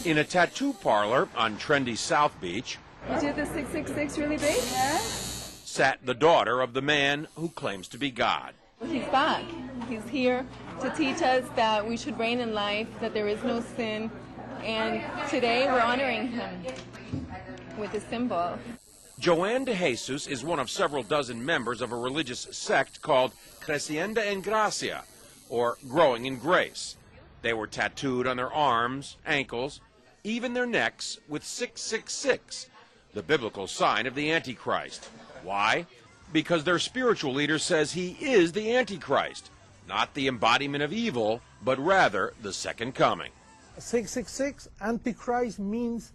In a tattoo parlor on trendy South Beach, You did the 666 really big? Yeah. sat the daughter of the man who claims to be God. He's back. He's here to teach us that we should reign in life, that there is no sin, and today we're honoring him with a symbol. Joanne de Jesus is one of several dozen members of a religious sect called Creciendo en Gracia, or Growing in Grace. They were tattooed on their arms, ankles, even their necks with 666, the biblical sign of the Antichrist. Why? Because their spiritual leader says he is the Antichrist, not the embodiment of evil, but rather the second coming. 666, Antichrist, means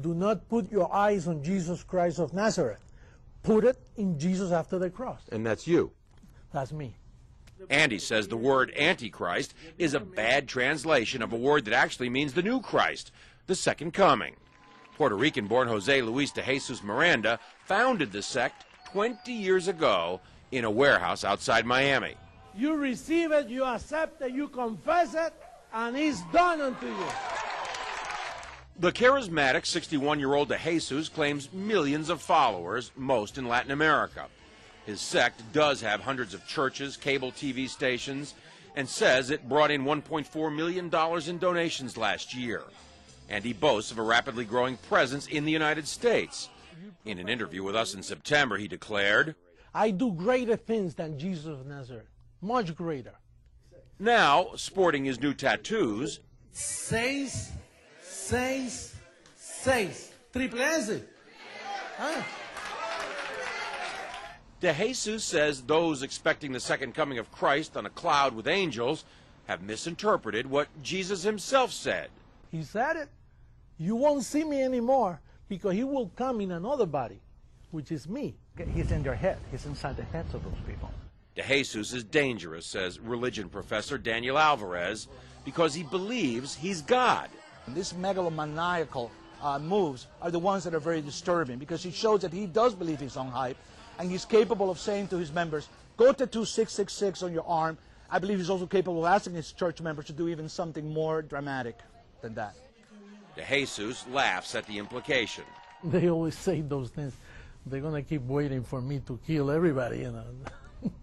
do not put your eyes on Jesus Christ of Nazareth. Put it in Jesus after the cross. And that's you. That's me. Andy says the word Antichrist is a bad translation of a word that actually means the new Christ, the second coming. Puerto Rican-born Jose Luis de Jesus Miranda founded the sect 20 years ago in a warehouse outside Miami. You receive it, you accept it, you confess it, and it's done unto you. The charismatic 61-year-old de Jesus claims millions of followers, most in Latin America. His sect does have hundreds of churches, cable TV stations, and says it brought in $1.4 million in donations last year. And he boasts of a rapidly growing presence in the United States. In an interview with us in September, he declared, I do greater things than Jesus of Nazareth, much greater. Now, sporting his new tattoos, 6, 6, 6. Triple S. Huh? de Jesus says those expecting the second coming of Christ on a cloud with angels have misinterpreted what Jesus himself said. He said it. You won't see me anymore because he will come in another body, which is me. He's in their head. He's inside the heads of those people. De Jesus is dangerous, says religion professor Daniel Alvarez, because he believes he's God. These megalomaniacal moves are the ones that are very disturbing because it shows that he does believe his own hype, and he's capable of saying to his members, go tattoo 666 on your arm. I believe he's also capable of asking his church members to do even something more dramatic than that. De Jesus laughs at the implication. They always say those things. They're going to keep waiting for me to kill everybody, you know.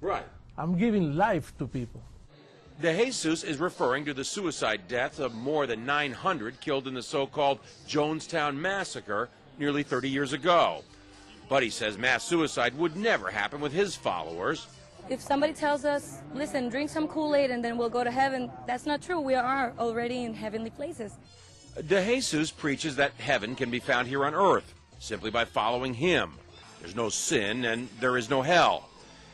Right. I'm giving life to people. De Jesus is referring to the suicide deaths of more than 900 killed in the so-called Jonestown massacre nearly 30 years ago. But he says mass suicide would never happen with his followers. If somebody tells us, listen, drink some Kool-Aid and then we'll go to heaven, that's not true. We are already in heavenly places. De Jesus preaches that heaven can be found here on earth simply by following him. There's no sin and there is no hell.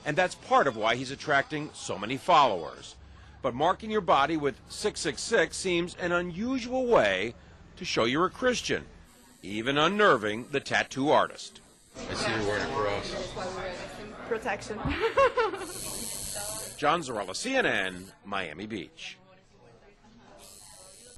And that's part of why he's attracting so many followers. But marking your body with 666 seems an unusual way to show you're a Christian, even unnerving the tattoo artist. I see you're wearing a cross. Protection. John Zarella, CNN, Miami Beach.